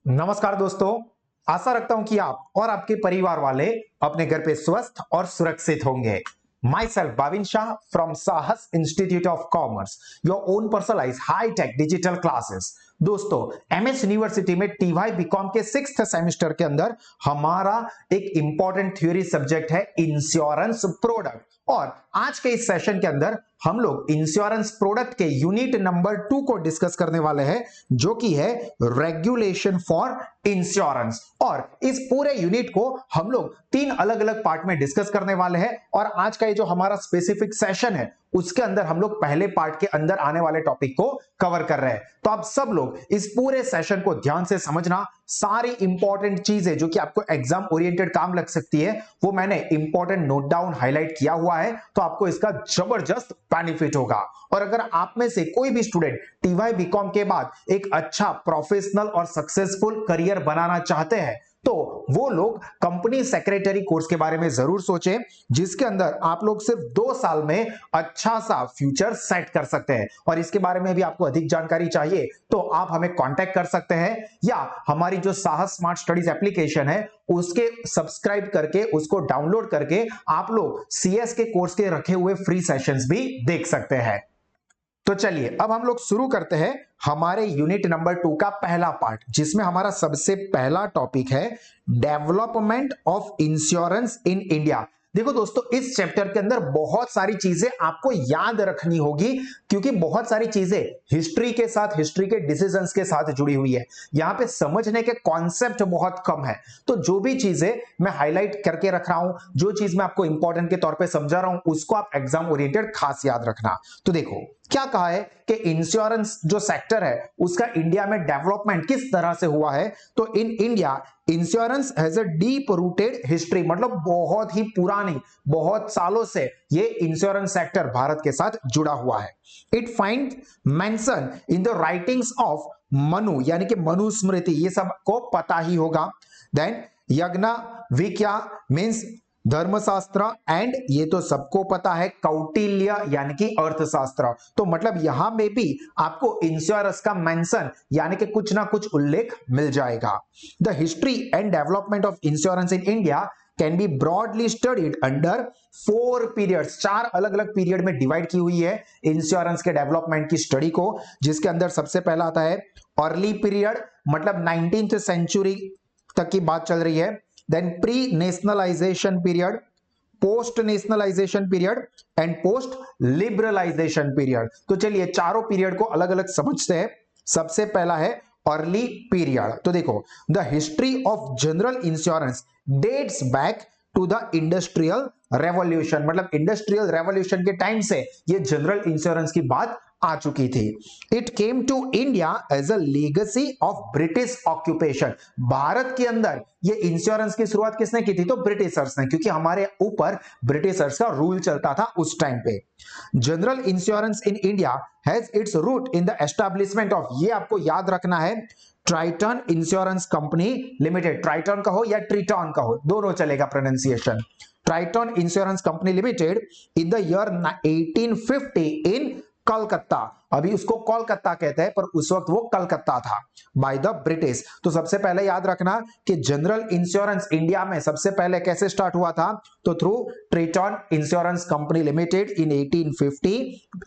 नमस्कार दोस्तों। आशा रखता हूं कि आप और आपके परिवार वाले अपने घर पे स्वस्थ और सुरक्षित होंगे। Myself Bhavin Shah from Sahas institute of commerce, your own personalise high tech digital classes. दोस्तों, एमएस यूनिवर्सिटी में टीवाई बीकॉम के 6th सेमेस्टर के अंदर हमारा एक इंपॉर्टेंट थ्योरी सब्जेक्ट है इंश्योरेंस प्रोडक्ट। और आज के इस सेशन के अंदर हम लोग इंश्योरेंस प्रोडक्ट के यूनिट नंबर 2 को डिस्कस करने वाले हैं, जो कि है रेगुलेशन फॉर इंश्योरेंस। और इस पूरे यूनिट को हम लोग 3 अलग अलग पार्ट में डिस्कस करने वाले हैं। और आज का ये जो हमारा स्पेसिफिक सेशन है उसके अंदर हम लोग पहले पार्ट के अंदर आने वाले टॉपिक को कवर कर रहे हैं। तो आप सब लोग इस पूरे सेशन को ध्यान से समझना। सारी इंपॉर्टेंट चीजें जो कि आपको एग्जाम ओरिएंटेड काम लग सकती है वो मैंने इंपॉर्टेंट नोट डाउन हाईलाइट किया हुआ है, तो आपको इसका जबरदस्त बेनिफिट होगा। और अगर आप में से कोई भी स्टूडेंट टीवाई बीकॉम के बाद एक अच्छा प्रोफेशनल और सक्सेसफुल करियर बनाना चाहते हैं तो वो लोग कंपनी सेक्रेटरी कोर्स के बारे में जरूर सोचें, जिसके अंदर आप लोग सिर्फ 2 साल में अच्छा सा फ्यूचर सेट कर सकते हैं। और इसके बारे में भी आपको अधिक जानकारी चाहिए तो आप हमें कांटेक्ट कर सकते हैं, या हमारी जो साहस स्मार्ट स्टडीज एप्लीकेशन है उसके सब्सक्राइब करके उसको डाउनलोड करके आप लोग सीएस के कोर्स के रखे हुए फ्री सेशंस भी देख सकते हैं। तो चलिए अब हम लोग शुरू करते हैं हमारे यूनिट नंबर 2 का पहला पार्ट, जिसमें हमारा सबसे पहला टॉपिक है development of insurance in India. देखो दोस्तों, इस चैप्टर के अंदर बहुत सारी चीजें आपको याद रखनी होगी, क्योंकि बहुत सारी चीजें हिस्ट्री के साथ, हिस्ट्री के डिसीजंस के साथ जुड़ी हुई है। यहां पे समझने के कॉन्सेप्ट बहुत कम है, तो जो भी चीजें मैं हाईलाइट करके रख रहा हूं, जो चीज मैं आपको इंपॉर्टेंट के तौर पे समझा रहा हूं, उसको आप एग्जाम ओरिएंटेड खास याद रखना। तो देखो क्या कहा है कि इंश्योरेंस जो सेक्टर है उसका इंडिया में डेवलपमेंट किस तरह से हुआ है। तो in India insurance has a deep rooted history, मतलब बहुत ही पुरानी, बहुत सालों से ये इंश्योरेंस सेक्टर भारत के साथ जुड़ा हुआ है। It find mention in the writings of Manu, यानी कि मनुस्मृति, ये सबको पता ही होगा। देन यज्ञ विज्ञा मींस धर्मशास्त्र, एंड ये तो सबको पता है कौटिल्य यानी कि अर्थशास्त्र। तो मतलब यहां में भी आपको इंश्योरेंस का मेंशन यानी कि कुछ ना कुछ उल्लेख मिल जाएगा। The history and development of insurance in India can be broadly studied under 4 periods. 4 अलग अलग पीरियड में डिवाइड की हुई है इंश्योरेंस के डेवलपमेंट की स्टडी को, जिसके अंदर सबसे पहला आता है अर्ली पीरियड, मतलब 19th सेंचुरी तक की बात चल रही है। Then pre nationalisation period, post nationalisation period and post liberalisation period. तो चलिए चारों पीरियड को अलग अलग समझते हैं। सबसे पहला है अर्ली पीरियड। तो देखो, the history of general insurance dates back to the industrial revolution, मतलब इंडस्ट्रियल रेवोल्यूशन के टाइम से ये जनरल इंश्योरेंस की बात आ चुकी थी। It came to India as a legacy of British occupation. Bharat के अंदर ये इंश्योरेंस की शुरुआत किसने की थी? तो ब्रिटिशर्स ने, क्योंकि हमारे ऊपर ब्रिटिशर्स का रूल चलता था उस टाइम पे। General insurance in India has its root in the establishment of, ये आपको याद रखना है, Triton insurance company limited. Triton का हो या ट्रिटॉन का हो, दोनों चलेगा pronunciation. Triton insurance company limited in the year 1850 in Calcutta. अभी उसको कोलकाता कहते हैं पर उस वक्त वो कलकत्ता था, बाय द ब्रिटिश। तो सबसे पहले याद रखना कि जनरल इंश्योरेंस इंडिया में सबसे पहले कैसे स्टार्ट हुआ था? तो through Triton insurance company limited in 1850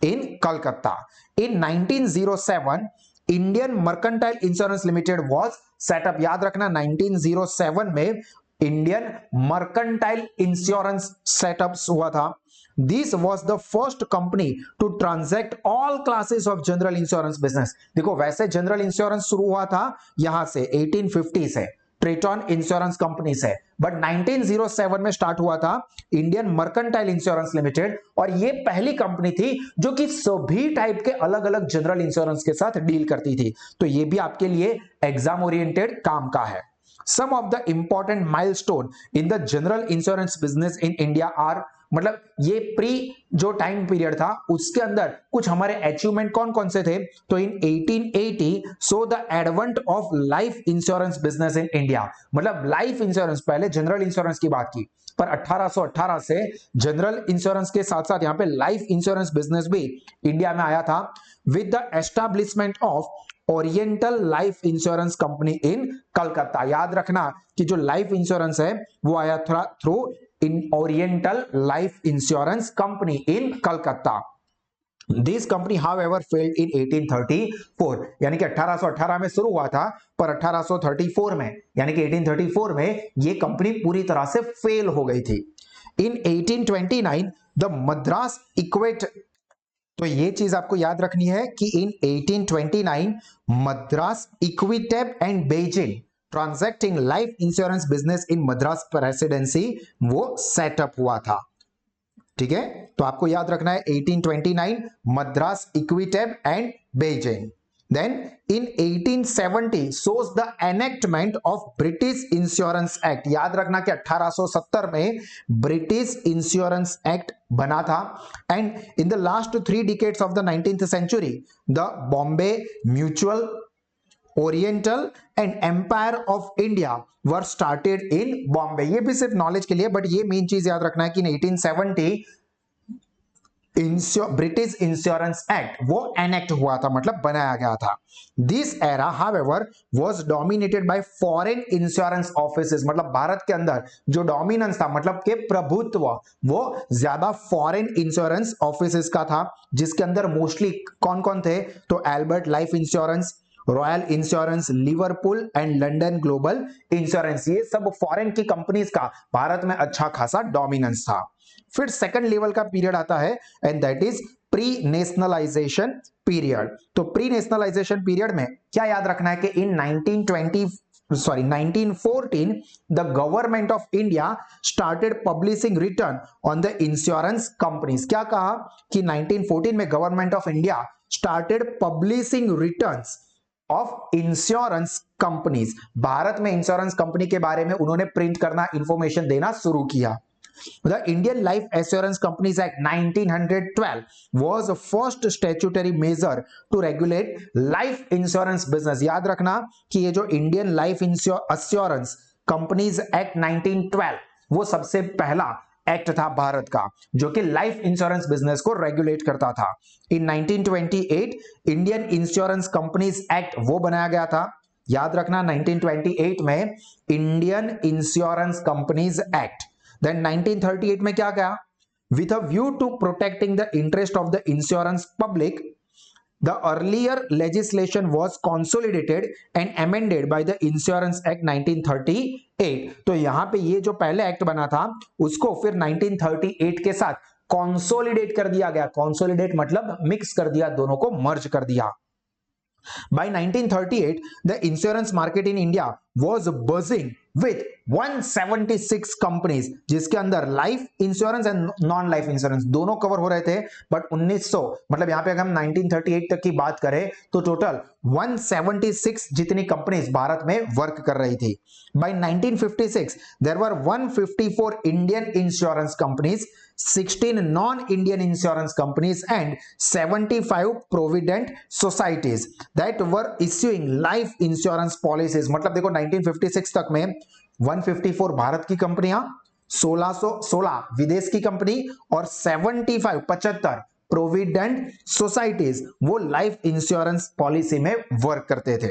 in Calcutta. In 1907 Indian mercantile insurance limited was set up. याद रखना 1907 में इंडियन मर्केंटाइल इंश्योरेंस सेटअप हुआ था। This was the first company to transact all classes of general insurance business। देखो वैसे general insurance शुरू हुआ था यहां से 1850 से, ट्रिटॉन इंश्योरेंस कंपनी से, बट 1907 में स्टार्ट हुआ था इंडियन मर्केंटाइल इंश्योरेंस लिमिटेड। और ये पहली कंपनी थी जो कि सभी टाइप के अलग अलग जनरल इंश्योरेंस के साथ डील करती थी। तो ये भी आपके लिए एग्जाम ओरिएंटेड काम का है। Some of the important milestone in the general insurance business in India are, मतलब ये प्री जो टाइम पीरियड था उसके अंदर कुछ हमारे अचीवमेंट कौन कौन से थे? तो इन 1880 so the advent of life insurance business in India, मतलब लाइफ इंश्योरेंस, पहले जनरल इंश्योरेंस की बात की पर 1818 से जनरल इंश्योरेंस के साथ साथ यहां पे लाइफ इंश्योरेंस बिजनेस भी इंडिया में आया था। With the establishment of oriental life insurance company इन कलकत्ता। याद रखना कि जो लाइफ इंश्योरेंस है वो आया through in oriental life insurance company in Calcutta. This company however failed in 1834, यानी कि 1818 में शुरू हुआ था, पर 1834 में यानी कि 1834 में ये कंपनी पूरी तरह से फेल हो गई थी। इन 1829 द मद्रास इक्वेट, तो ये चीज आपको याद रखनी है कि in 1829 Madras equitable and begin transacting life insurance business in Madras presidency वो सेटअप हुआ था। ठीक है, तो आपको याद रखना है 1829 Madras equitable and begin. Then in 1870 shows the enactment of British Insurance Act। याद रखना कि 1870 में ब्रिटिश इंश्योरेंस एक्ट बना था। And in the last 3 decades of the 19th century the Bombay Mutual, Oriental and Empire of India were started in Bombay. ये भी सिर्फ knowledge के लिए, बट ये मेन चीज याद रखना है कि 1870 ब्रिटिश इंश्योरेंस एक्ट वो एनेक्ट हुआ था, मतलब बनाया गया था। This era however was dominated by foreign insurance offices, मतलब भारत के अंदर जो डोमिनेंस था, मतलब के प्रभुत्व वो ज्यादा फॉरेन इंश्योरेंस ऑफिसेस का था, जिसके अंदर मोस्टली कौन कौन थे, तो Albert life insurance, royal insurance, Liverpool and London global insurance, ये सब फॉरेन की कंपनीज का भारत में अच्छा खासा डोमिनेंस था। फिर सेकंड लेवल का पीरियड आता है and that is pre nationalisation period. तो प्री नेशनलाइजेशन पीरियड में क्या याद रखना है कि इन 1914 the government of India started publishing return on the insurance companies. क्या कहा कि 1914 में government of India started publishing returns of insurance companies. Bharat में इंश्योरेंस कंपनी के बारे में उन्होंने प्रिंट करना, इंफॉर्मेशन देना शुरू किया। The Indian Life Assurance Companies Act 1912 was the first statutory measure to regulate life insurance business। याद रखना कि ये जो Indian life assurance companies act 1912 वो सबसे पहला एक्ट था भारत का जो कि लाइफ इंश्योरेंस बिजनेस को रेगुलेट करता था। इन 1928 इंडियन इंश्योरेंस कंपनीज एक्ट वो बनाया गया था। याद रखना 1928 में Indian insurance companies act. Then 1938 में क्या कहा, with a view to protecting the interest of the insurance public, the earlier legislation was consolidated and amended by the Insurance Act 1938। तो यहां पे ये जो पहले एक्ट बना था उसको फिर 1938 के साथ कंसोलिडेट कर दिया गया। कंसोलिडेट मतलब मिक्स कर दिया, दोनों को मर्ज कर दिया। By 1938, the insurance market in India was buzzing with 176 companies, जिसके अंदर life insurance and non life insurance दोनों कवर हो रहे थे। बट 1900 मतलब यहां पे अगर हम 1938 तक की बात करें तो टोटल 176 जितनी कंपनीज भारत में वर्क कर रही थी। By 1956 there were 154 Indian insurance companies, 16 non-Indian insurance companies and 75 provident societies that were issuing life insurance policies। मतलब देखो 1956 तक में 154 भारत की कंपनियां, 1616 विदेश की कंपनी और 75 प्रोविडेंट सोसाइटीज वो लाइफ इंश्योरेंस पॉलिसी में वर्क करते थे।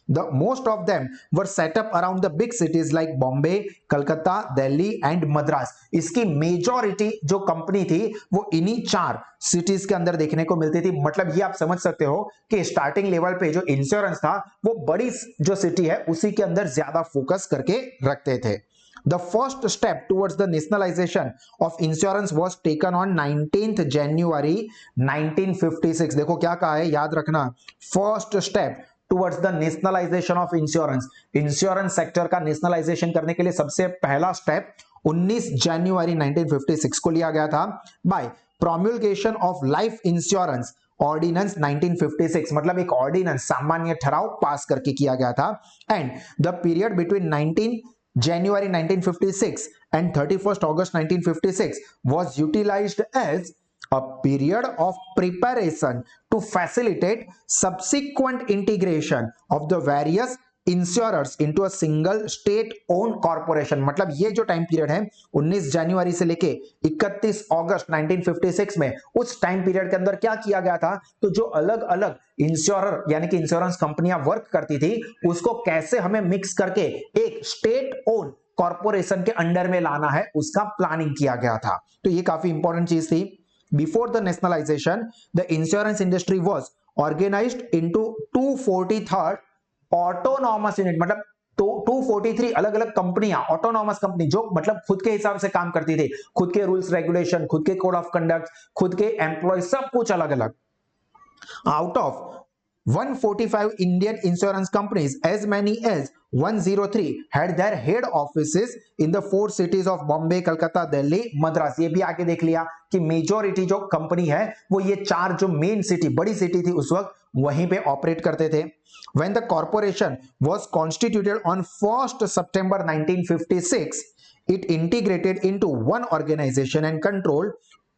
The most of them were set up around the big cities like Bombay, Calcutta, Delhi and Madras. इसकी मेजॉरिटी जो कंपनी थी वो इन्हीं 4 सिटीज के अंदर देखने को मिलती थी। मतलब ये आप समझ सकते हो कि स्टार्टिंग लेवल पे जो इंश्योरेंस था वो बड़ी जो सिटी है उसी के अंदर ज्यादा फोकस करके रखते थे। The first step towards the nationalization of insurance was taken on 19th January 1956। देखो क्या कहा है, याद रखना, first step towards the nationalisation of insurance, insurance sector का नेशनलाइजेशन करने के लिए सबसे पहला स्टेप 19 जनवरी 1956 को लिया गया था by promulgation of life insurance ordinance 1956। मतलब एक ऑर्डिनेंस सामान्य ठराव पास करके किया गया था। And the period between 19 January 1956 and 31st August 1956 was utilized as a period of preparation to facilitate subsequent integration of the various insurers into a single state own corporation. मतलब ये जो टाइम पीरियड है 19 जनवरी से लेके 31 अगस्त 1956 में, उस time period के अंदर क्या किया गया था, तो जो अलग अलग इंश्योरर यानी कि इंश्योरेंस कंपनियां वर्क करती थी उसको कैसे हमें मिक्स करके एक स्टेट ओन कॉर्पोरेशन के अंडर में लाना है, उसका प्लानिंग किया गया था। तो ये काफी इंपॉर्टेंट चीज थी। Before the nationalisation the insurance industry was organised into 243 autonomous unit. मतलब तो 243 अलग अलग कंपनियां, ऑटोनॉमस कंपनी जो मतलब खुद के हिसाब से काम करती थी, खुद के रूल्स रेगुलेशन, खुद के कोड ऑफ कंडक्ट, खुद के एम्प्लॉय, सब कुछ अलग अलग। Out of 145 Indian insurance companies, as many as 103 had their head offices in the four cities of Bombay, Kolkata, Delhi, Madras। ये भी आके देख लिया कि मेजोरिटी जो कंपनी है वो ये चार जो मेन सिटी, बड़ी सिटी थी उस वक्त, वहीं पे ऑपरेट करते थे। When the corporation was constituted on 1st September 1956, it integrated into one organization and controlled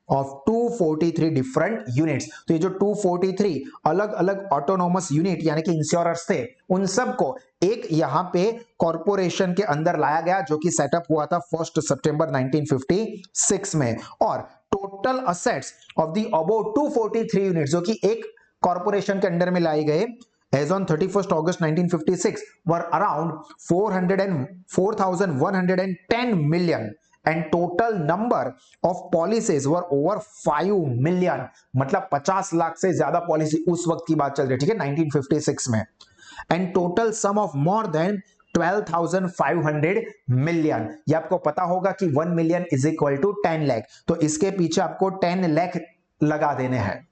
of 243 different units. तो ये जो 243 अलग अलग ऑटोनोमस यूनिट यानी कि इंश्योरर्स थे, उन सबको एक यहां पे कॉर्पोरेशन के अंदर लाया गया जो कि सेटअप हुआ था 1 सितंबर 1956 में। और total assets of the above 243 units जो कि एक कॉर्पोरेशन के अंडर में लाए गए as on 31st August 1956 were around 4,110 million and total number of policies were over 5 million। मतलब 50 लाख से ज्यादा पॉलिसी उस वक्त की बात चल रही है, ठीक है, 1956 में। and total sum of more than 12,500 million। ये आपको पता होगा कि 1 million is equal to 10 lakh, तो इसके पीछे आपको 10 lakh लगा देने हैं।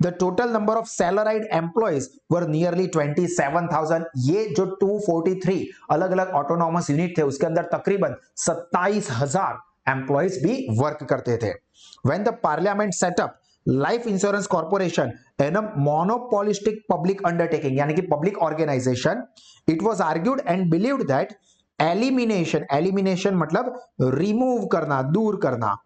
The total number of salaried employees were nearly 27,000। ये जो 243 अलग अलग ऑटोनॉमस यूनिट थे उसके अंदर तकरीबन 27,000 एम्प्लॉइज भी वर्क करते थे। When the parliament set up life insurance corporation an monopolistic public undertaking यानी कि public organisation, it was argued and believed that elimination मतलब रिमूव करना, दूर करना,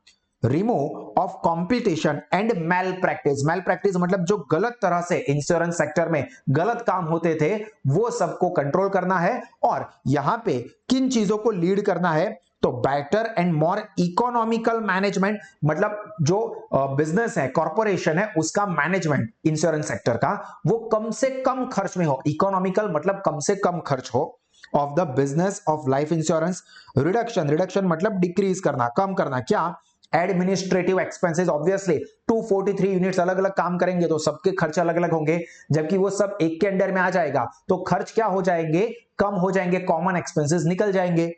remove of competition and malpractice मतलब जो गलत तरह से इंश्योरेंस सेक्टर में गलत काम होते थे वो सबको कंट्रोल करना है। और यहां पे किन चीजों को लीड करना है, तो better and more economical management, मतलब जो बिजनेस है, कॉर्पोरेशन है, उसका मैनेजमेंट इंश्योरेंस सेक्टर का वो कम से कम खर्च में हो। इकोनॉमिकल मतलब कम से कम खर्च हो of the business of life insurance. Reduction मतलब डिक्रीज करना, कम करना। क्या? Administrative expenses. ऑब्वियसली 243 यूनिट्स अलग अलग काम करेंगे तो सबके खर्च अलग अलग होंगे, जबकि वो सब एक के अंडर में आ जाएगा तो खर्च क्या हो जाएंगे, कम हो जाएंगे, कॉमन एक्सपेंसेस निकल जाएंगे।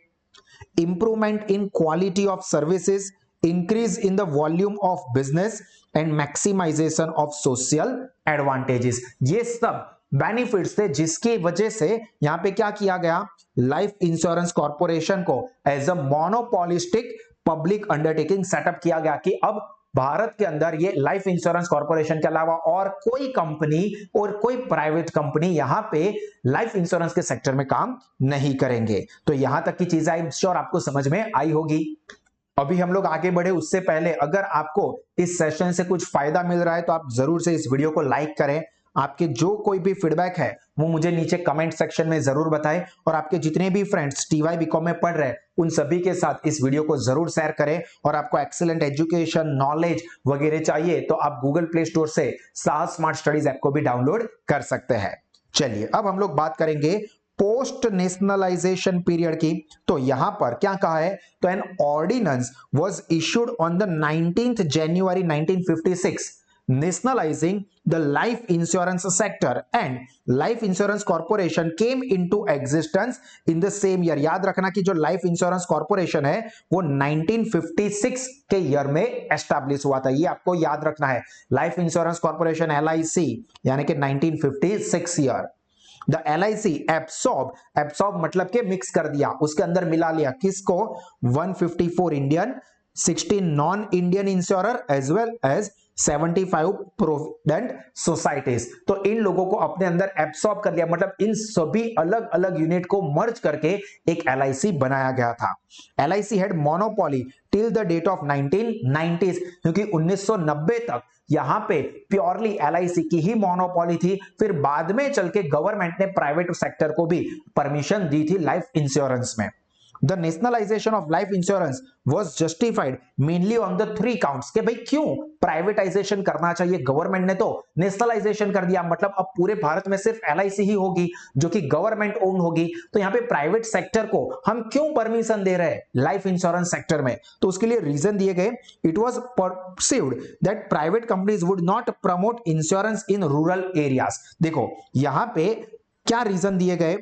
Improvement in quality of services, increase in the volume of business and maximisation of social advantages. ये सब बेनिफिट्स थे जिसकी वजह से यहां पे क्या किया गया, लाइफ इंश्योरेंस कॉर्पोरेशन को as a monopolistic public undertaking set up किया गया कि अब भारत के अंदर ये लाइफ इंश्योरेंस कॉर्पोरेशन के अलावा और कोई कंपनी और कोई प्राइवेट कंपनी यहां पे लाइफ इंश्योरेंस के सेक्टर में काम नहीं करेंगे। तो यहां तक की चीज आई एम श्योर आपको समझ में आई होगी। अभी हम लोग आगे बढ़े उससे पहले अगर आपको इस सेशन से कुछ फायदा मिल रहा है तो आप जरूर से इस वीडियो को लाइक करें। आपके जो कोई भी फीडबैक है वो मुझे नीचे कमेंट सेक्शन में जरूर बताएं और आपके जितने भी फ्रेंड्स टीवाई बीकॉम में पढ़ रहे हैं उन सभी के साथ इस वीडियो को जरूर शेयर करें। और आपको एक्सीलेंट एजुकेशन, नॉलेज वगैरह चाहिए तो आप गूगल प्ले स्टोर से साहस स्मार्ट स्टडीज ऐप को भी डाउनलोड कर सकते हैं। चलिए अब हम लोग बात करेंगे पोस्ट नेशनलाइजेशन पीरियड की। तो यहां पर क्या कहा है, तो an ordinance was issued on the 19th January 1956 nationalizing the life insurance sector and life insurance corporation came into existence in the same year। याद रखना कि जो लाइफ इंश्योरेंस कॉर्पोरेशन है वो 1956 के ईयर में एस्टैब्लिश हुआ था, ये आपको याद रखना है। लाइफ इंश्योरेंस कॉर्पोरेशन LIC यानी कि 1956 ईयर। द LIC एब्सॉर्ब मतलब के मिक्स कर दिया, उसके अंदर मिला लिया किसको, 154 Indian, 16 non Indian insurer as well as 75 provident societies. तो इन लोगों को अपने अंदर एब्सॉर्ब कर लिया, मतलब इन सभी अलग अलग यूनिट को मर्ज करके एक LIC बनाया गया था। LIC had monopoly till the date of 1990s, क्योंकि 1990 तक यहां पे प्योरली एलआईसी की ही मोनोपोली थी। फिर बाद में चल के गवर्नमेंट ने प्राइवेट सेक्टर को भी परमिशन दी थी लाइफ इंश्योरेंस में। The nationalization of life insurance was justified mainly on the three counts कि भाई क्यों प्राइवेटाइजेशन करना चाहिए, गवर्नमेंट ने तो नेशनलाइजेशन कर दिया, मतलब अब पूरे भारत में सिर्फ एलआईसी ही होगी जो कि गवर्नमेंट ओन होगी, तो यहां पे प्राइवेट सेक्टर को हम क्यों परमिशन दे रहे हैं लाइफ इंश्योरेंस सेक्टर में? तो उसके लिए रीजन दिए गए, it was perceived that private companies would not promote insurance in rural areas. देखो यहां पे क्या रीजन दिए गए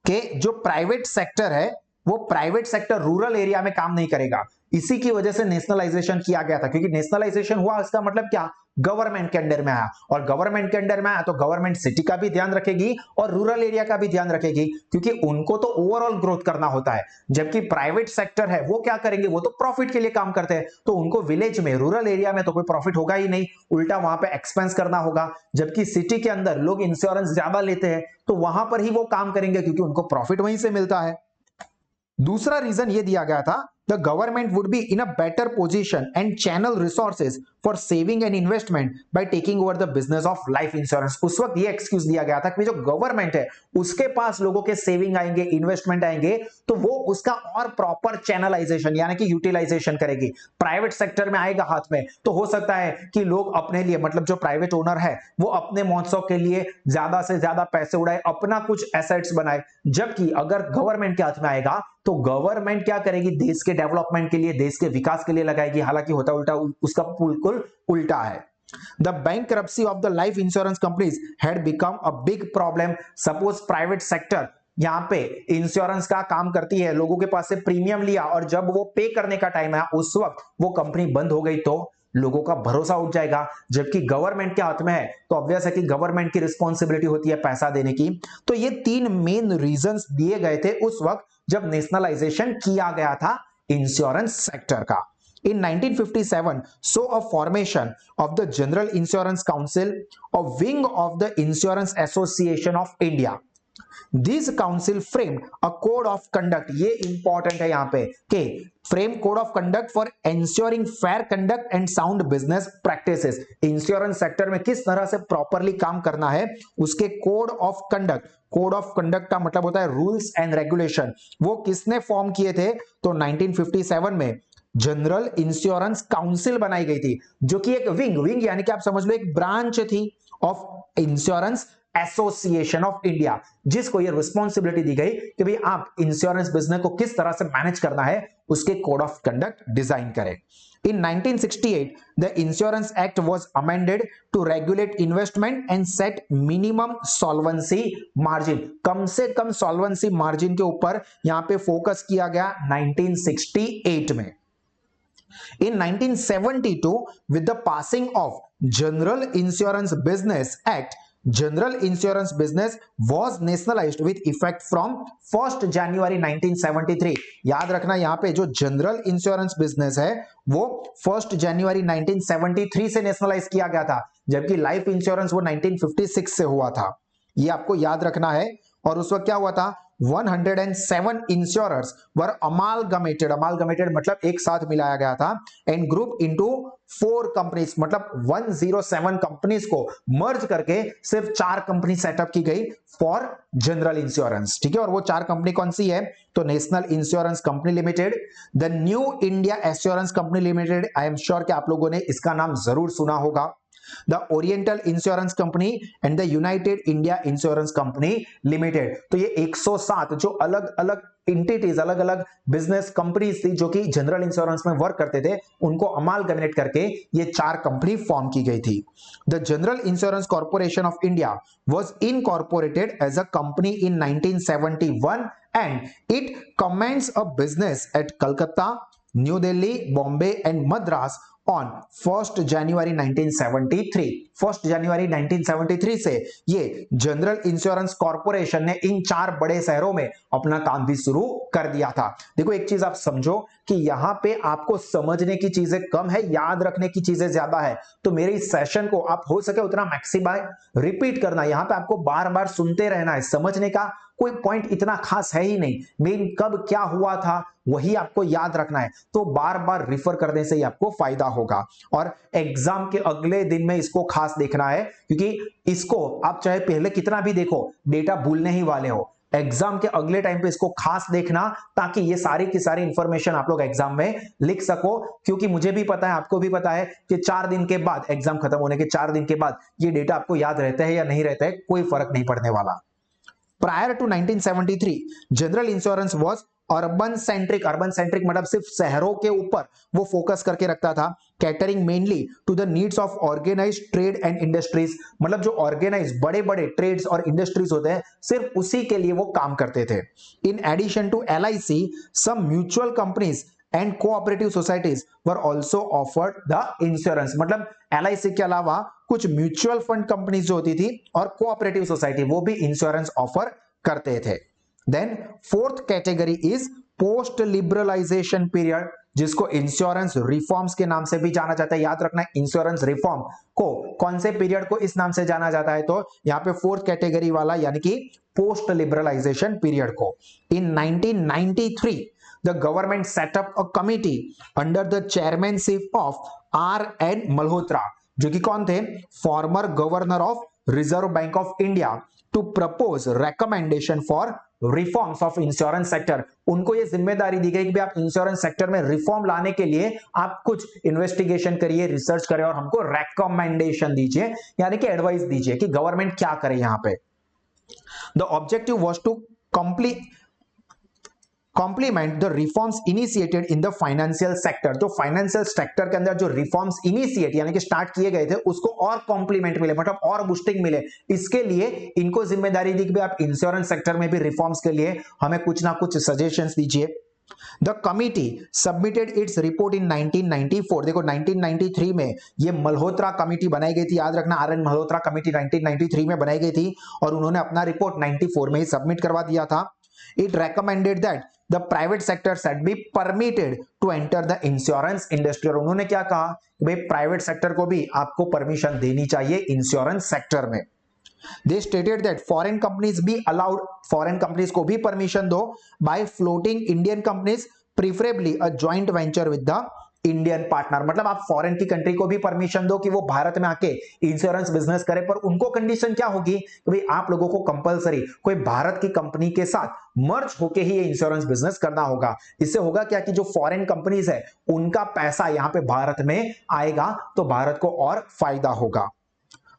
कि जो प्राइवेट सेक्टर है वो प्राइवेट सेक्टर रूरल एरिया में काम नहीं करेगा, इसी की वजह से नेशनलाइजेशन किया गया था। क्योंकि नेशनलाइजेशन हुआ इसका मतलब क्या, गवर्नमेंट के अंडर में आया, और गवर्नमेंट के अंडर में आया तो गवर्नमेंट सिटी का भी ध्यान रखेगी और रूरल एरिया का भी ध्यान रखेगी, क्योंकि उनको तो ओवरऑल ग्रोथ करना होता है। जबकि प्राइवेट सेक्टर है वो क्या करेंगे, वो तो प्रॉफिट के लिए काम करते हैं, तो उनको विलेज में रूरल एरिया में तो कोई प्रॉफिट होगा ही नहीं, उल्टा वहां पे एक्सपेंस करना होगा। जबकि सिटी के अंदर लोग इंश्योरेंस ज्यादा लेते हैं तो वहां पर ही वो काम करेंगे क्योंकि उनको प्रॉफिट वहीं से मिलता है। दूसरा रीजन ये दिया गया था, the government would be in a better position and channel resources for saving and investment by taking over the business of life insurance। उस वक्त ये एक्सक्यूज दिया गया था कि जो गवर्नमेंट है उसके पास लोगों के सेविंग आएंगे, इन्वेस्टमेंट आएंगे, तो वो उसका और प्रॉपर चैनलाइजेशन यानी कि यूटिलाइजेशन करेगी। प्राइवेट सेक्टर में आएगा हाथ में तो हो सकता है कि लोग अपने लिए, मतलब जो प्राइवेट ओनर है वो अपने महोत्सव के लिए ज्यादा से ज्यादा पैसे उड़ाए, अपना कुछ एसेट्स बनाए। जबकि अगर गवर्नमेंट के हाथ में आएगा तो गवर्नमेंट क्या करेगी, देश के डेवलपमेंट के लिए, देश के विकास के लिए लगाएगी। हालांकि होता उल्टा, उसका बिल्कुल उल्टा है। The bankruptcy of the life insurance companies had become a big problem। Suppose private sector यहां पे इंश्योरेंस का काम करती है, लोगों के पास से प्रीमियम लिया और जब वो पे करने का टाइम आया उस वक्त वो कंपनी बंद हो गई तो लोगों का भरोसा उठ जाएगा। जबकि गवर्नमेंट के हाथ में है तो ऑब्वियस है कि गवर्नमेंट की रिस्पॉन्सिबिलिटी होती है पैसा देने की। तो ये तीन मेन रीजंस दिए गए थे उस वक्त जब नेशनलाइजेशन किया गया था इंश्योरेंस सेक्टर का। In 1957 saw a formation of the General Insurance Council, a wing of the Insurance Association of India। This council framed a code of conduct, ये इंपॉर्टेंट है यहां पे कि frame code of conduct for ensuring fair conduct and sound business practices. Insurance sector में किस तरह से properly काम करना है उसके code of conduct, code of conduct का मतलब होता है रूल्स एंड रेगुलेशन, वो किसने फॉर्म किए थे? तो 1957 में जनरल इंश्योरेंस काउंसिल बनाई गई थी, जो कि एक विंग यानी कि आप समझ लो एक ब्रांच थी of insurance association of India, जिसको ये रिस्पॉन्सिबिलिटी दी गई कि भाई आप इंश्योरेंस बिजनेस को किस तरह से मैनेज करना है उसके कोड ऑफ कंडक्ट डिजाइन करें। In 1968, the Insurance Act was amended to regulate investment and set minimum solvency margin। कम से कम solvency margin के ऊपर यहां पे फोकस किया गया 1968 में। In 1972, with the passing of General Insurance Business Act, General Insurance Business was nationalized with effect from 1st January 1973। याद रखना यहां पे जो जनरल इंश्योरेंस बिजनेस है वो 1st January 1973 से नेशनलाइज किया गया था, जबकि लाइफ इंश्योरेंस वो 1956 से हुआ था। ये आपको याद रखना है। और उस वक्त क्या हुआ था, 107 इंश्योरर्स वर अमालगमेटेड, अमालगमेटेड मतलब एक साथ मिलाया गया था, एंड ग्रुप इनटू 4 कंपनीज, मतलब 107 कंपनीज को मर्ज करके सिर्फ 4 कंपनी सेटअप की गई फॉर जनरल इंश्योरेंस। ठीक है, और वो 4 कंपनी कौन सी है? तो national insurance company limited, the new India assurance company limited, I am sure कि आप लोगों ने इसका नाम जरूर सुना होगा, the oriental insurance company and the United India insurance company limited. तो ये 107 जो अलग अलग एंटिटीज, अलग अलग बिजनेस कंपनीज थी जो कि जनरल इंश्योरेंस में वर्क करते थे, उनको अमालगमेट करके ये 4 कंपनी फॉर्म की गई थी। The general insurance corporation of India was incorporated as a company in 1971 and it commence a business at Calcutta, New Delhi, Bombay and Madras on 1st January 1973। 1st January 1973 से ये जनरल इंश्योरेंस कॉर्पोरेशन ने इन 4 बड़े शहरों में अपना काम भी शुरू कर दिया था। देखो एक चीज आप समझो कि यहां पे आपको समझने की चीजें कम है, याद रखने की चीजें ज्यादा है, तो मेरे इस सेशन को आप हो सके उतना मैक्सिमम रिपीट करना, यहां पे आपको बार बार सुनते रहना है, समझने का कोई पॉइंट इतना खास है ही नहीं, मेन कब क्या हुआ था वही आपको याद रखना है, तो बार बार रिफर करने से ही आपको फायदा होगा। और एग्जाम के अगले दिन में इसको खास देखना है, क्योंकि इसको आप चाहे पहले कितना भी देखो डेटा भूलने ही वाले हो, एग्जाम के अगले टाइम पे इसको खास देखना, ताकि ये सारी की सारी इंफॉर्मेशन आप लोग एग्जाम में लिख सको। क्योंकि मुझे भी पता है, आपको भी पता है कि 4 दिन के बाद, एग्जाम खत्म होने के 4 दिन के बाद ये डेटा आपको याद रहता है या नहीं रहता है, कोई फर्क नहीं पड़ने वाला। Prior to 1973, general insurance was urban centric मतलब सिर्फ शहरों के ऊपर वो फोकस करके रखता था, catering mainly to the needs of organised trade and industries, मतलब जो ऑर्गेनाइज बड़े बड़े ट्रेड्स और इंडस्ट्रीज होते हैं सिर्फ उसी के लिए वो काम करते थे। In addition to LIC, some mutual companies and cooperative societies were also offered the insurance, मतलब LIC के अलावा कुछ म्यूचुअल फंड कंपनीज जो होती थी और कोऑपरेटिव सोसाइटी वो भी इंश्योरेंस ऑफर करते थे। Then fourth category is post liberalisation period, जिसको इंश्योरेंस रिफॉर्म्स के नाम से भी जाना जाता है। याद रखना है इंश्योरेंस रिफॉर्म को कौन से पीरियड को इस नाम से जाना जाता है, तो यहां पे फोर्थ कैटेगरी वाला यानी कि पोस्ट लिबरलाइजेशन पीरियड को। इन 1993 the government set up a committee under the chairmanship of R.N. Malhotra, जो कि कौन थे, former governor of Reserve Bank of India, to propose recommendation for reforms of insurance sector. उनको ये जिम्मेदारी दी गई कि आप इंश्योरेंस सेक्टर में रिफॉर्म लाने के लिए आप कुछ इन्वेस्टिगेशन करिए, रिसर्च करें और हमको रेकमेंडेशन दीजिए, यानी कि एडवाइस दीजिए कि गवर्नमेंट क्या करे यहां पे। The objective was to complement the reforms initiated in the financial sector, जो फाइनेंशियल सेक्टर के अंदर जो रिफॉर्म्स इनिशिएट यानी कि स्टार्ट किए गए थे उसको और कॉम्प्लीमेंट मिले, मतलब और बूस्टिंग मिले, इसके लिए इनको जिम्मेदारी दी कि आप इंश्योरेंस सेक्टर में भी रिफॉर्म्स के लिए हमें कुछ ना कुछ सजेशंस दीजिए। The committee submitted its report इन 1994, देखो 1993 में ये मल्होत्रा कमिटी बनाई गई थी, याद रखना RN मल्होत्रा कमिटी 1993 में बनाई गई थी और उन्होंने अपना रिपोर्ट 94 में ही सबमिट करवा दिया था। It recommended that the private sector should be permitted to enter the insurance industry, और उन्होंने क्या कहा कि भाई प्राइवेट सेक्टर को भी आपको परमिशन देनी चाहिए इंश्योरेंस सेक्टर में। They stated that foreign companies be allowed, foreign companies को भी परमिशन दो by floating Indian companies, preferably a joint venture with the Indian partner, मतलब आप फॉरेन की कंट्री को भी परमिशन दो कि वो भारत में आके इंश्योरेंस बिजनेस करे, पर उनको कंडीशन क्या होगी कि भाई आप लोगों को कंपलसरी कोई भारत की कंपनी के साथ मर्ज होके ही ये इंश्योरेंस बिजनेस करना होगा। इससे होगा क्या कि जो फॉरेन कंपनीज है उनका पैसा यहां पे भारत में आएगा तो भारत को और फायदा होगा।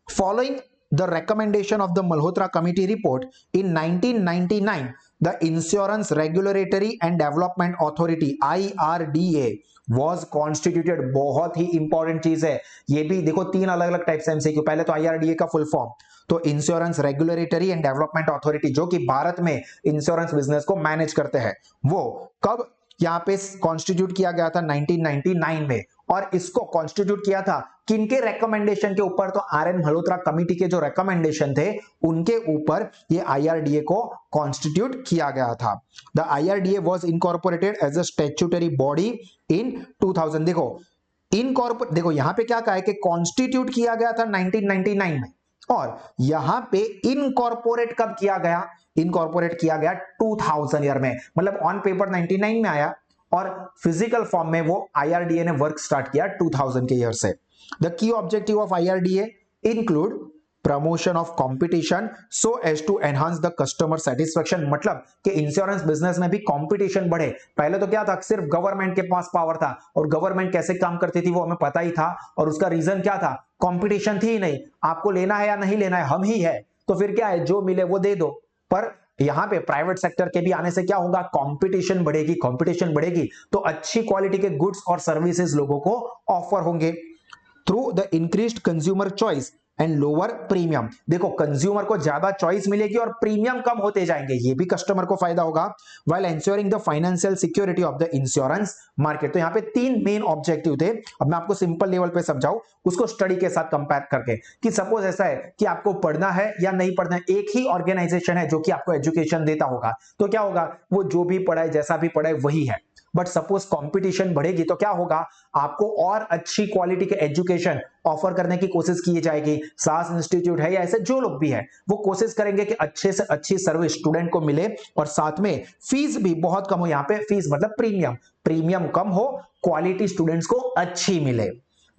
Following the recommendation of the Malhotra committee report in 1999, the Insurance Regulatory and Development Authority IRDA was constituted। बहुत ही इंपॉर्टेंट चीज है ये भी, देखो 3 अलग अलग टाइप से MCQ, पहले तो IRDA का फुल फॉर्म, तो insurance regulatory and development authority, जो कि भारत में इंश्योरेंस बिजनेस को मैनेज करते हैं, वो कब यहां पे कॉन्स्टिट्यूट किया गया था 1999 में, और इसको कॉन्स्टिट्यूट किया था किनके रेकमेंडेशन के ऊपर, तो RN मल्होत्रा कमिटी के जो रेकमेंडेशन थे उनके ऊपर ये IRDA को कॉन्स्टिट्यूट किया गया था। The IRDA was incorporated as a statutory body in 2000। देखो यहां पे क्या कहा है कि कॉन्स्टिट्यूट किया गया था 1999 में, और यहां पे इनकॉर्पोरेट कब किया गया, इनकॉर्पोरेट किया गया 2000 ईयर में, मतलब ऑन पेपर 99 में आया और फिजिकल फॉर्म में वो IRDA ने वर्क स्टार्ट किया 2000 के ईयर से। The key objective of IRDA include promotion of competition so as to enhance the customer satisfaction, मतलब कि इंश्योरेंस बिजनेस में भी कंपटीशन बढ़े। पहले तो क्या था, सिर्फ गवर्नमेंट के पास पावर था और गवर्नमेंट कैसे काम करती थी वो हमें पता ही था, और उसका रीजन क्या था, कंपटीशन थी ही नहीं, आपको लेना है या नहीं लेना है हम ही है, तो फिर क्या है जो मिले वो दे दो। पर यहां पे प्राइवेट सेक्टर के भी आने से क्या होगा, कंपटीशन बढ़ेगी, कंपटीशन बढ़ेगी तो अच्छी क्वालिटी के गुड्स और सर्विसेज लोगों को ऑफर होंगे। Through the increased consumer choice and lower premium, देखो कंज्यूमर को ज्यादा चॉइस मिलेगी और प्रीमियम कम होते जाएंगे, ये भी कस्टमर को फायदा होगा। While ensuring the financial security of the insurance market, तो यहाँ पे 3 मेन ऑब्जेक्टिव थे। अब मैं आपको सिंपल लेवल पे समझाऊं उसको स्टडी के साथ कंपेयर करके, कि सपोज ऐसा है कि आपको पढ़ना है या नहीं पढ़ना है, एक ही ऑर्गेनाइजेशन है जो कि आपको एजुकेशन देता होगा, तो क्या होगा, वो जो भी पढ़ाए जैसा भी पढ़ाए वही है। बट सपोज कंपटीशन बढ़ेगी तो क्या होगा, आपको और अच्छी क्वालिटी के एजुकेशन ऑफर करने की कोशिश की जाएगी। सास इंस्टीट्यूट है या ऐसे जो लोग भी है वो कोशिश करेंगे कि अच्छे से अच्छी सर्विस स्टूडेंट को मिले और साथ में फीस भी बहुत कम हो। यहाँ पे फीस मतलब प्रीमियम, प्रीमियम कम हो, क्वालिटी स्टूडेंट्स को अच्छी मिले,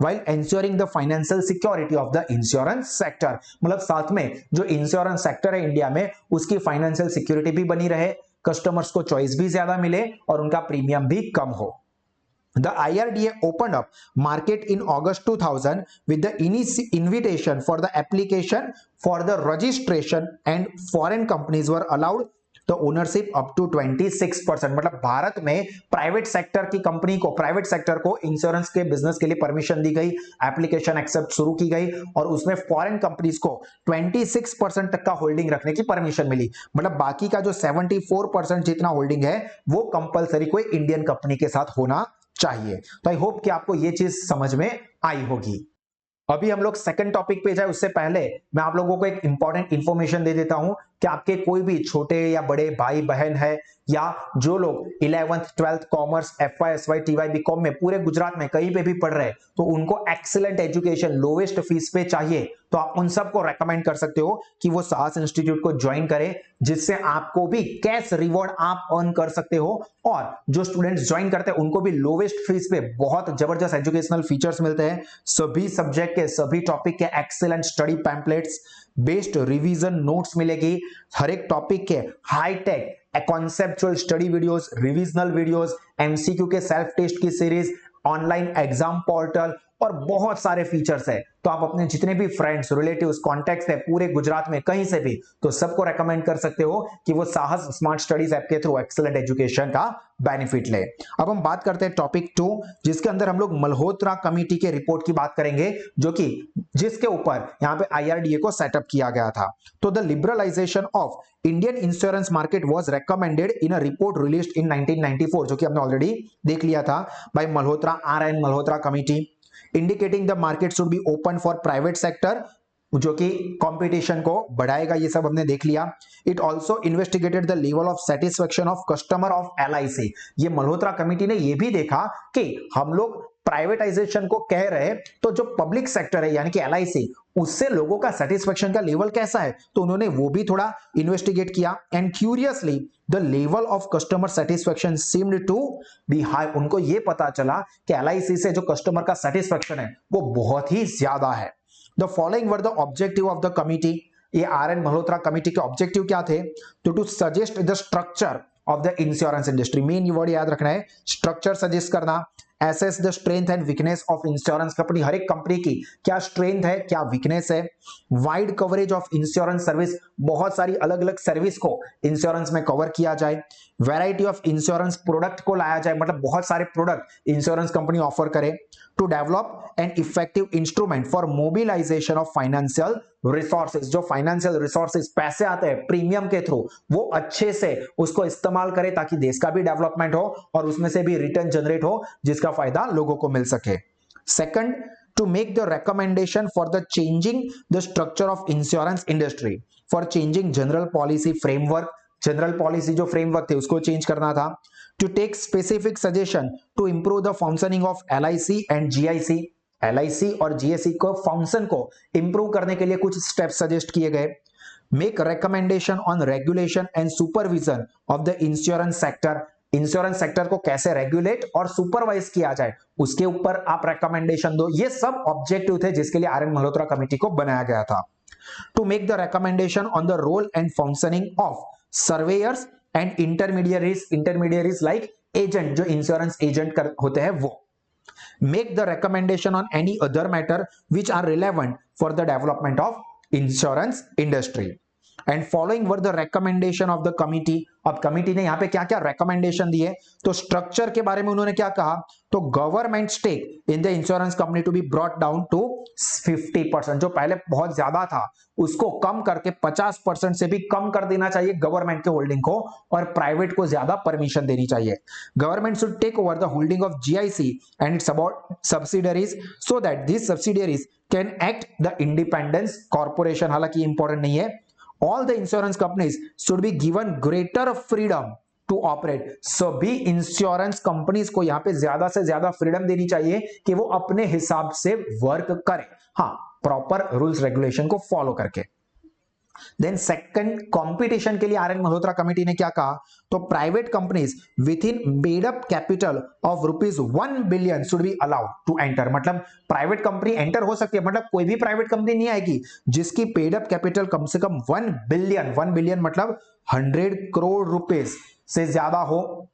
while ensuring the financial security of the insurance sector। मतलब साथ में जो इंश्योरेंस सेक्टर है इंडिया में उसकी फाइनेंशियल सिक्योरिटी भी बनी रहे, कस्टमर्स को चॉइस भी ज्यादा मिले और उनका प्रीमियम भी कम हो। The IRDA opened up market in August 2000 with the invitation for the application for the registration, and foreign companies were allowed तो ओनरशिप अप टू 26%। मतलब भारत में प्राइवेट सेक्टर की कंपनी को, प्राइवेट सेक्टर को इंश्योरेंस के business के लिए permission दी गई, एप्लीकेशन एक्सेप्ट शुरू की गई और उसमें फॉरेन कंपनीज को 26% तक का होल्डिंग रखने की परमिशन मिली। मतलब बाकी का जो 74% जितना होल्डिंग है वो कंपलसरी कोई इंडियन कंपनी के साथ होना चाहिए। तो आई होप कि आपको ये चीज समझ में आई होगी। अभी हम लोग सेकंड टॉपिक पे जाए उससे पहले मैं आप लोगों को एक इंपॉर्टेंट इंफॉर्मेशन दे देता हूं कि आपके कोई भी छोटे या बड़े भाई बहन है या जो लोग 11th 12th commerce FY SY TY BCom में पूरे गुजरात में कहीं पे भी पढ़ रहे हैं तो उनको एक्सीलेंट एजुकेशन लोवेस्ट फीस पे चाहिए, तो आप उन सबको रेकमेंड कर सकते हो कि वो साहस इंस्टीट्यूट को ज्वाइन करें, जिससे आपको भी कैश रिवॉर्ड आप अर्न कर सकते हो और जो स्टूडेंट्स ज्वाइन करते हैं उनको भी लोवेस्ट फीस पे बहुत जबरदस्त एजुकेशनल फीचर्स मिलते हैं। सभी सब्जेक्ट के, सभी टॉपिक के excellent study pamphlets, based revision notes मिलेगी, हर एक टॉपिक के hi tech conceptual study videos, revisional videos, MCQ के सेल्फ टेस्ट की सीरीज, ऑनलाइन एग्जाम पोर्टल और बहुत सारे फीचर्स है। तो आप अपने जितने भी फ्रेंड्स, रिलेटिव्स, कॉन्टैक्ट्स है पूरे गुजरात में कहीं से भी, तो सबको रेकमेंड कर सकते हो कि वो साहस स्मार्ट स्टडीज ऐप के थ्रू एक्सीलेंट एजुकेशन का बेनिफिट ले। अब हम बात करते हैं टॉपिक 2, जिसके अंदर हम लोग मल्होत्रा कमेटी के रिपोर्ट की बात करेंगे, जो कि जिसके ऊपर यहाँ पे IRDA को सेटअप किया गया था। तो the liberalisation of Indian insurance market was recommended in a report released in 1994, जो कि हमने ऑलरेडी देख लिया था, by Malhotra RN Malhotra committee, indicating the market should be open for private sector, जो कि कंपटीशन को बढ़ाएगा, ये सब हमने देख लिया। It also investigated the level of satisfaction of customer of LIC। ये मल्होत्रा कमेटी ने ये भी देखा कि हम लोग प्राइवेटाइजेशन को कह रहे तो जो पब्लिक सेक्टर है यानी कि LIC, उससे लोगों का सेटिस्फेक्शन का लेवल कैसा है, तो उन्होंने वो भी थोड़ा इन्वेस्टिगेट किया। And curiously the level of customer satisfaction seemed to be high. उनको ये पता चला कि LIC से जो कस्टमर का सेटिस्फेक्शन है वो बहुत ही ज्यादा है। The following were the objective of the committee। ये RN मल्होत्रा कमेटी के ऑब्जेक्टिव क्या थे? to suggest the structure of the insurance industry। Main ये वर्ड याद रखना है, स्ट्रक्चर सजेस्ट करना, assess the strength and weakness of insurance company। हर एक कंपनी की क्या स्ट्रेंथ है, क्या वीकनेस है। Wide coverage of insurance service, बहुत सारी अलग अलग सर्विस को इंश्योरेंस में कवर किया जाए। वैरायटी ऑफ इंश्योरेंस प्रोडक्ट को लाया जाए, मतलब बहुत सारे प्रोडक्ट इंश्योरेंस कंपनी ऑफर करे। To develop an effective instrument for mobilisation of financial resources. जो फाइनेंशियल रिसोर्सेज पैसे आते हैं प्रीमियम के थ्रू, वो अच्छे से उसको इस्तेमाल करे ताकि देश का भी डेवलपमेंट हो और उसमें से भी रिटर्न जनरेट हो जिसका फायदा लोगों को मिल सके। Second, to make the recommendation for the changing the structure of insurance industry, for changing general policy framework, general policy जो फ्रेमवर्क थे उसको चेंज करना था। To take specific suggestion to improve the functioning of LIC and GIC। LIC और GIC को function को improve करने के लिए कुछ स्टेप्स सजेस्ट किए गए। Make recommendation on regulation and supervision of the insurance sector. Insurance sector को कैसे रेगुलेट और सुपरवाइज किया जाए उसके ऊपर आप रिकमेंडेशन दो। ये सब ऑब्जेक्टिव थे जिसके लिए RN मल्होत्रा कमेटी को बनाया गया था। To make the recommendation on the role and functioning of surveyors and intermediaries like agent, जो इंश्योरेंस एजेंट होते हैं वो। Make the recommendation on any other matter which are relevant for the development of insurance industry. And following were the recommendation of the committee. अब committee ने यहां पे क्या क्या रिकमेंडेशन दिए, तो स्ट्रक्चर के बारे में उन्होंने क्या कहा, तो government stake in the insurance company to be brought down to 50%। जो पहले बहुत ज्यादा था उसको कम करके 50% से भी कम कर देना चाहिए गवर्नमेंट के होल्डिंग को, और प्राइवेट को ज्यादा परमिशन देनी चाहिए। Government should take over the holding of GIC and its subsidiaries so that this subsidiaries can act the independence corporation. हालांकि इंपॉर्टेंट नहीं है। All the insurance companies should be given greater freedom to operate. सभी insurance companies को यहां पे ज्यादा से ज्यादा फ्रीडम देनी चाहिए कि वो अपने हिसाब से वर्क करें, हाँ, प्रॉपर रूल्स रेगुलेशन को फॉलो करके। देन सेकंड, कंपटीशन के लिए आर एन मल्होत्रा कमेटी ने क्या कहा, तो private companies with in made up capital of ₹1 billion should be allowed to enter. मतलब प्राइवेट कंपनी एंटर हो सकती है, मतलब कोई भी प्राइवेट कंपनी नहीं आएगी जिसकी पेड अप कैपिटल कम से कम 1 बिलियन, 1 बिलियन मतलब 100 करोड़ रुपीस से ज्यादा हो।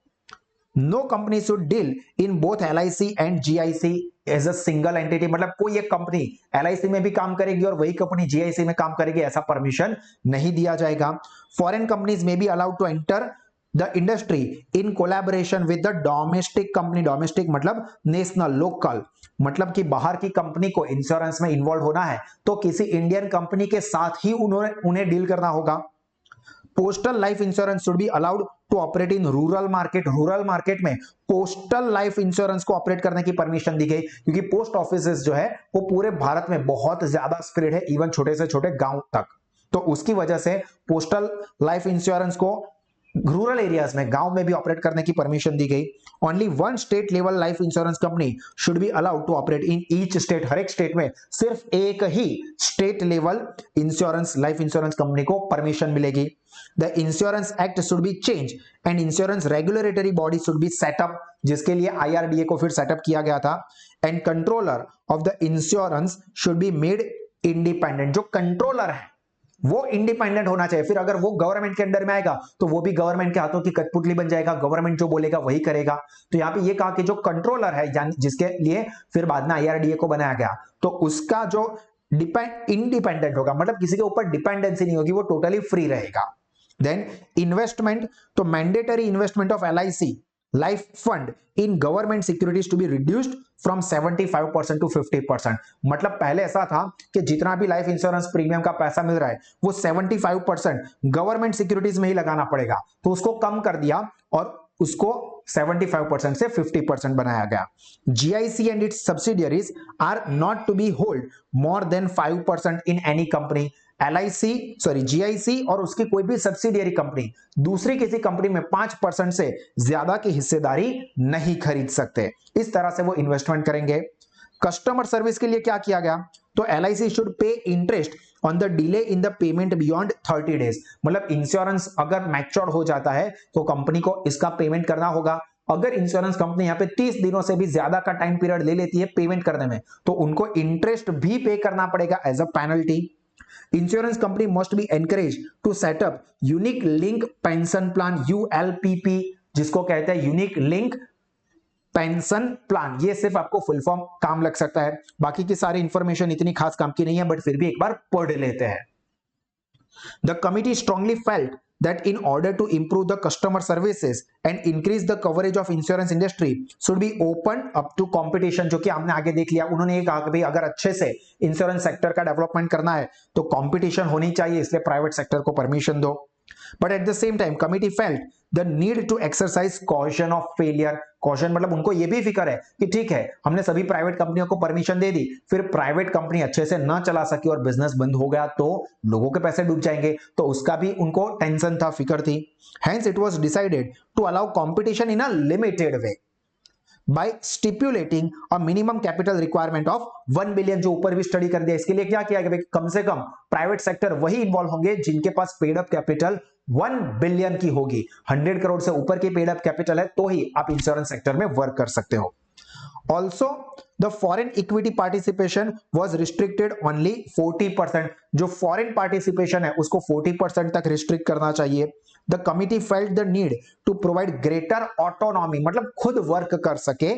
No company should deal in both LIC and GIC as a single entity. मतलब कोई एक कंपनी LIC में भी काम करेगी और वही कंपनी GIC में काम करेगी, ऐसा परमिशन नहीं दिया जाएगा। Foreign companies may be allowed to enter the industry in collaboration with the domestic company. Domestic मतलब नेशनल, लोकल, मतलब कि बाहर की कंपनी को इंश्योरेंस में इन्वॉल्व होना है तो किसी इंडियन कंपनी के साथ ही उन्हें डील करना होगा। Postal life insurance should be allowed to operate in rural market. Rural market में पोस्टल लाइफ इंश्योरेंस को ऑपरेट करने की परमिशन दी गई, क्योंकि पोस्ट ऑफिसेस जो है वो पूरे भारत में बहुत ज्यादा स्प्रेड है, इवन छोटे से छोटे गांव तक। तो उसकी वजह से पोस्टल लाइफ इंश्योरेंस को रूरल एरियाज में, गांव में भी ऑपरेट करने की परमिशन दी गई। Only one state level life insurance company should be allowed to operate in each state. हर एक स्टेट में सिर्फ एक ही state level insurance, life insurance company को परमिशन मिलेगी। The insurance act should be change and insurance regulatory body should be set up, जिसके लिए IRDA को फिर सेटअप किया गया था। And controller of the insurance should be made independent. जो कंट्रोलर है वो इंडिपेंडेंट होना चाहिए। फिर अगर वो गवर्नमेंट के अंडर में आएगा तो वो भी गवर्नमेंट के हाथों की कठपुतली बन जाएगा, गवर्नमेंट जो बोलेगा वही करेगा। तो यहाँ पे ये कहा कि जो कंट्रोलर है, यानी जिसके लिए फिर बाद में IRDA को बनाया गया, तो उसका जो इंडिपेंडेंट होगा, मतलब किसी के ऊपर डिपेंडेंसी नहीं होगी, वो टोटली फ्री रहेगा। देन इन्वेस्टमेंट, तो mandatory investment of LIC life fund in government securities to be reduced from 75% to 50%। मतलब पहले ऐसा था कि जितना भी लाइफ इंश्योरेंस प्रीमियम का पैसा मिल रहा है वो 75% गवर्नमेंट सिक्योरिटीज में ही लगाना पड़ेगा, तो उसको कम कर दिया और उसको 75% से 50% बनाया गया। GIC and its subsidiaries are not to be hold more than 5% in any company. GIC और उसकी कोई भी सब्सिडियरी कंपनी दूसरी किसी कंपनी में 5% से ज्यादा की हिस्सेदारी नहीं खरीद सकते। इस तरह से वो इन्वेस्टमेंट करेंगे। कस्टमर सर्विस के लिए क्या किया गया, तो LIC should pay interest on the delay in the payment beyond 30 days. मतलब इंश्योरेंस अगर मैच्योर हो जाता है तो कंपनी को इसका पेमेंट करना होगा। अगर इंश्योरेंस कंपनी यहाँ पे 30 दिनों से भी ज्यादा का टाइम पीरियड ले लेती है पेमेंट करने में, तो उनको इंटरेस्ट भी पे करना पड़ेगा as a penalty. Insurance company must be encourage to set up unique link pension plan, ULPP, जिसको कहते हैं यूनिक लिंक पेंशन प्लान। ये सिर्फ आपको फुल फॉर्म काम लग सकता है, बाकी की सारी इंफॉर्मेशन इतनी खास काम की नहीं है, बट फिर भी एक बार पढ़ लेते हैं। The committee strongly felt that in order to improve the customer services and increase the coverage of insurance industry should be open up to competition, जो कि हमने आगे देख लिया। उन्होंने ये कहा कि भाई अगर अच्छे से इंश्योरेंस सेक्टर का डेवलपमेंट करना है तो कंपटीशन होनी चाहिए, इसलिए प्राइवेट सेक्टर को परमिशन दो। But at the same time committee felt the need to exercise caution of failure. Caution मतलब उनको ये भी फिक्र है कि ठीक है हमने सभी प्राइवेट कंपनियों को परमिशन दे दी, फिर प्राइवेट कंपनी अच्छे से ना चला सकी और बिजनेस बंद हो गया तो लोगों के पैसे डूब जाएंगे, तो उसका भी उनको टेंशन था, फिक्र थी। Hence it was decided to allow competition in a limited way by stipulating a minimum capital requirement of 1 billion, जो ऊपर भी स्टडी कर दिया। इसके लिए क्या किया गया, कम से कम प्राइवेट सेक्टर वही इन्वॉल्व होंगे जिनके पास पेड अप कैपिटल 1 बिलियन की होगी। 100 करोड़ से ऊपर की पेड अप कैपिटल है तो ही आप इंश्योरेंस सेक्टर में वर्क कर सकते हो। Also, the foreign equity participation was restricted only 40%। जो foreign participation है उसको 40% तक restrict करना चाहिए। The committee felt the need to provide greater autonomy, मतलब खुद वर्क कर सके,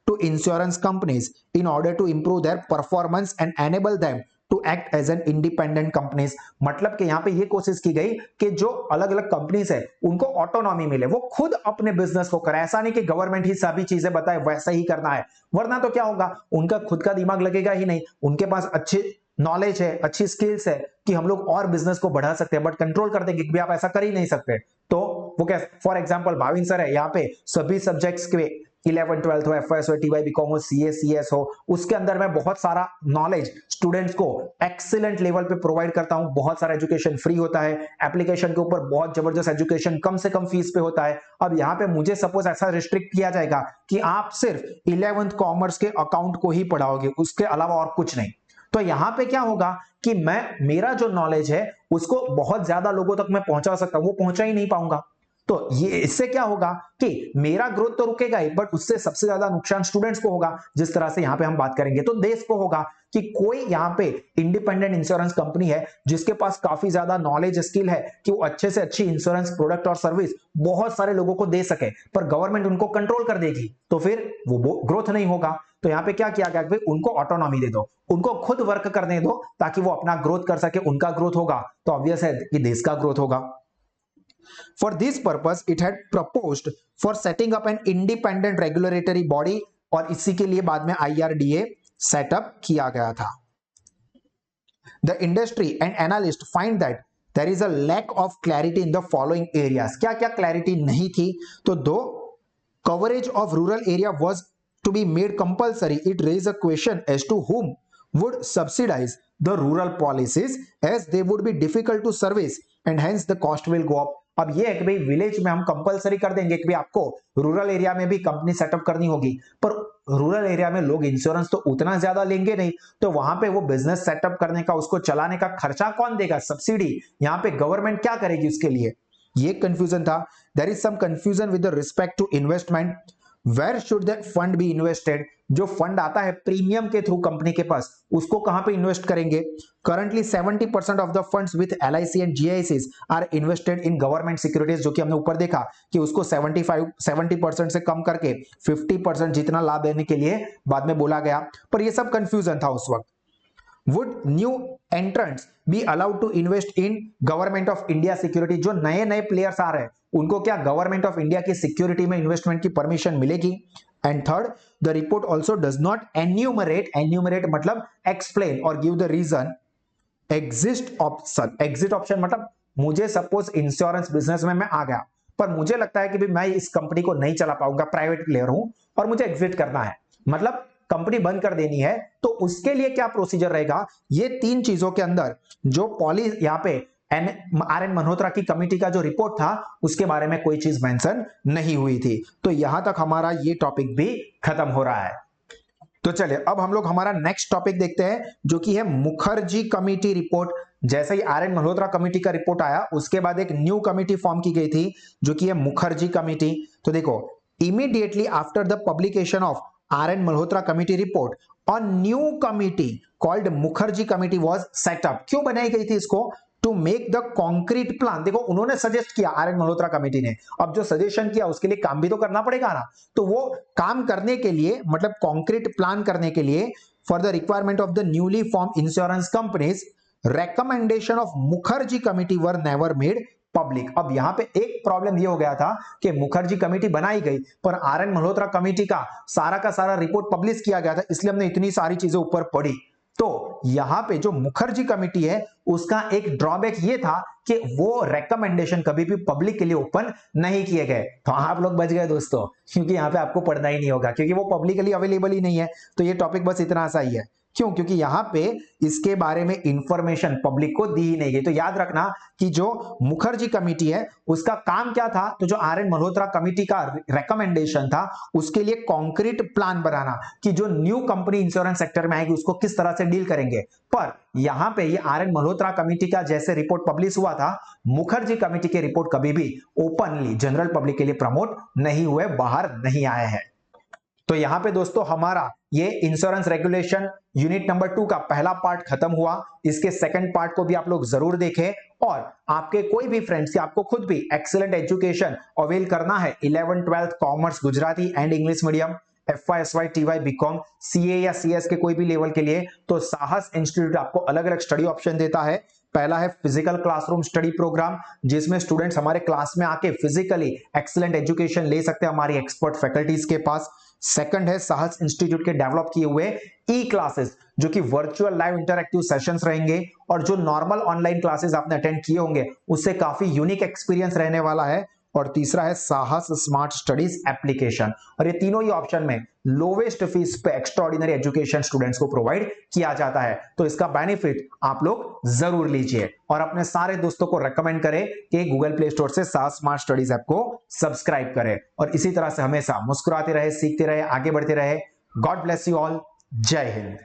to insurance companies in order to improve their performance and enable them to act as an independent companies। मतलब कि यहाँ पे ये कोशिश की गई कि जो अलग अलग कंपनीज है उनको ऑटोनॉमी मिले, वो खुद अपने बिजनेस को करे। ऐसा नहीं कि गवर्नमेंट ही सभी चीजें बताए वैसा ही करना है, वरना तो क्या होगा, उनका खुद का दिमाग लगेगा ही नहीं। उनके पास अच्छी नॉलेज है, अच्छी स्किल्स है कि हम लोग और बिजनेस को बढ़ा सकते हैं, बट कंट्रोल कर देंगे कि भी आप ऐसा कर ही नहीं सकते। तो वो क्या, फॉर एग्जाम्पल भाविन सर है, यहाँ पे सभी सब्जेक्ट्स के 11 12 हो, एफएस हो, टीवाई बीकॉम हो, सीए सीएस हो, उसके अंदर मैं बहुत सारा नॉलेज स्टूडेंट्स को एक्सीलेंट लेवल पे प्रोवाइड करता हूं। बहुत सारा एजुकेशन फ्री होता है, एप्लीकेशन के ऊपर बहुत जबरदस्त एजुकेशन कम से कम फीस पे होता है। अब यहाँ पे मुझे सपोज ऐसा रिस्ट्रिक्ट किया जाएगा कि आप सिर्फ 11th कॉमर्स के अकाउंट को ही पढ़ाओगे, उसके अलावा और कुछ नहीं, तो यहां पे क्या होगा कि मेरा जो नॉलेज है उसको बहुत ज्यादा लोगों तक मैं पहुंचा सकता हूं, वो पहुंचा ही नहीं पाऊंगा। तो ये इससे क्या होगा कि मेरा ग्रोथ तो रुकेगा ही, बट उससे सबसे ज्यादा नुकसान स्टूडेंट्स को होगा, जिस तरह से यहां पे हम बात करेंगे। तो देश को होगा कि कोई यहां पे इंडिपेंडेंट इंश्योरेंस कंपनी है जिसके पास काफी ज्यादा नॉलेज स्किल है कि वो अच्छे से अच्छी इंश्योरेंस प्रोडक्ट और सर्विस बहुत सारे लोगों को दे सके, पर गवर्नमेंट उनको कंट्रोल कर देगी तो फिर वो ग्रोथ नहीं होगा। तो यहां पे क्या किया गया कि उनको ऑटोनॉमी दे दो, उनको खुद वर्क करने दो ताकि वो अपना ग्रोथ कर सके, उनका ग्रोथ होगा तो ऑब्वियस है कि देश का ग्रोथ होगा। For this purpose, it had proposed for setting up an independent regulatory body और इसी के लिए बाद में IRDA सेटअप किया गया था। The industry and analysts find that there is a lack of clarity in the following areas. क्या क्या clarity नहीं थी? तो दो, coverage of rural area was to be made compulsory. It raised a question as to whom would subsidize the rural policies as they would be difficult to service and hence the cost will go up. अब ये है कि भाई village में हम compulsory कर देंगे कि भाई आपको रूरल एरिया में भी कंपनी सेटअप करनी होगी, पर रूरल एरिया में लोग इंश्योरेंस तो उतना ज्यादा लेंगे नहीं, तो वहां पे वो बिजनेस सेटअप करने का, उसको चलाने का खर्चा कौन देगा, सब्सिडी यहाँ पे गवर्नमेंट क्या करेगी उसके लिए, ये कंफ्यूजन था। There is some confusion with respect to investment, where should that fund be invested, जो फंड आता है प्रीमियम के थ्रू कंपनी के पास उसको कहां पे इन्वेस्ट करेंगे। Currently 70% of the funds with LIC and GICs are invested in government securities, जो कि हमने ऊपर देखा कि उसको 70% से कम करके 50% जितना लाभ देने के लिए बाद में बोला गया, पर ये सब कंफ्यूजन था उस वक्त। Would new entrants be allowed to invest in government of India security, जो नए नए प्लेयर्स आ रहे हैं उनको क्या गवर्नमेंट ऑफ इंडिया की सिक्योरिटी में इन्वेस्टमेंट की परमिशन मिलेगी। And third, the report also does not enumerate मतलब एक्सप्लेन और give the reason exit option मतलब मुझे सपोज इंश्योरेंस बिजनेस में मैं आ गया, पर मुझे लगता है कि भी मैं इस कंपनी को नहीं चला पाऊंगा, प्राइवेट प्लेयर हूं और मुझे एग्जिट करना है, मतलब कंपनी बंद कर देनी है, तो उसके लिए क्या प्रोसीजर रहेगा। ये तीन चीजों के अंदर जो पॉलिसी यहाँ पे RN मल्होत्रा की कमेटी का जो रिपोर्ट था उसके बारे में कोई चीज मेंशन नहीं हुई थी। तो यहां तक हमारा ये टॉपिक भी खत्म हो रहा है। तो चलिए अब हम लोग हमारा नेक्स्ट टॉपिक देखते हैं जो कि है मुखर्जी कमेटी रिपोर्ट। जैसे ही RN मल्होत्रा कमेटी का रिपोर्ट आया उसके बाद एक न्यू कमेटी फॉर्म की गई थी जो कि है मुखर्जी कमेटी। तो देखो, immediately after the publication of RN Malhotra committee report, a new committee called Mukherjee committee was set up. क्यों बनाई गई थी इसको? To make the concrete plan. देखो उन्होंने सजेस्ट किया RN Malhotra कमेटी ने, अब जो सजेशन किया उसके लिए काम भी तो करना पड़ेगा ना, तो वो काम करने के लिए मतलब कॉन्क्रीट प्लान करने के लिए for the requirement of the newly form insurance companies, recommendation of Mukherjee committee were never made public. अब यहां पे एक प्रॉब्लम ये हो गया था कि मुखर्जी कमेटी बनाई गई पर RN मल्होत्रा कमेटी का सारा रिपोर्ट पब्लिश किया गया था, इसलिए हमने इतनी सारी चीजें ऊपर पढ़ी। तो यहां पे जो मुखर्जी कमेटी है उसका एक ड्रॉबैक ये था कि वो रेकमेंडेशन कभी भी पब्लिक के लिए ओपन नहीं किए गए। तो आप लोग बच गए दोस्तों, क्योंकि यहां पे आपको पढ़ना ही नहीं होगा क्योंकि वो पब्लिकली अवेलेबल ही नहीं है। तो ये टॉपिक बस इतना सा ही है। क्यों? क्योंकि यहां पे इसके बारे में इंफॉर्मेशन पब्लिक को दी ही नहीं गई। तो याद रखना कि जो मुखर्जी कमेटी है उसका काम क्या था, तो जो RN मल्होत्रा कमेटी का रेकमेंडेशन था उसके लिए कॉन्क्रीट प्लान बनाना कि जो न्यू कंपनी इंश्योरेंस सेक्टर में आएगी उसको किस तरह से डील करेंगे। पर यहां पे ये RN मल्होत्रा कमेटी का जैसे रिपोर्ट पब्लिश हुआ था, मुखर्जी कमेटी के रिपोर्ट कभी भी ओपनली जनरल पब्लिक के लिए प्रमोट नहीं हुए, बाहर नहीं आए हैं। तो यहां पे दोस्तों हमारा ये इंश्योरेंस रेगुलेशन यूनिट नंबर 2 का पहला पार्ट खत्म हुआ। इसके सेकंड पार्ट को भी आप लोग जरूर देखें और आपके कोई भी फ्रेंड्स की आपको खुद भी एक्सीलेंट एजुकेशन अवेल करना है 11 12 commerce Gujarati and English medium FY SY TY BCom CA या CS के कोई भी लेवल के लिए, तो साहस इंस्टीट्यूट आपको अलग अलग स्टडी ऑप्शन देता है। पहला है फिजिकल क्लासरूम स्टडी प्रोग्राम जिसमें स्टूडेंट्स हमारे क्लास में आके फिजिकली एक्सीलेंट एजुकेशन ले सकते हैं हमारी एक्सपर्ट फैकल्टीज के पास। सेकंड है साहस इंस्टीट्यूट के डेवलप किए हुए ई क्लासेस जो कि वर्चुअल लाइव इंटरैक्टिव सेशंस रहेंगे और जो नॉर्मल ऑनलाइन क्लासेस आपने अटेंड किए होंगे उससे काफी यूनिक एक्सपीरियंस रहने वाला है। और तीसरा है साहस स्मार्ट स्टडीज एप्लीकेशन। और ये तीनों ही ऑप्शन में लोवेस्ट फीस पे एक्स्ट्राऑर्डिनरी एजुकेशन स्टूडेंट्स को प्रोवाइड किया जाता है। तो इसका बेनिफिट आप लोग जरूर लीजिए और अपने सारे दोस्तों को रेकमेंड करें कि गूगल प्ले स्टोर से साहस स्मार्ट स्टडीज ऐप को सब्सक्राइब करें और इसी तरह से हमेशा मुस्कुराते रहे, सीखते रहे, आगे बढ़ते रहे। God bless you all. जय हिंद।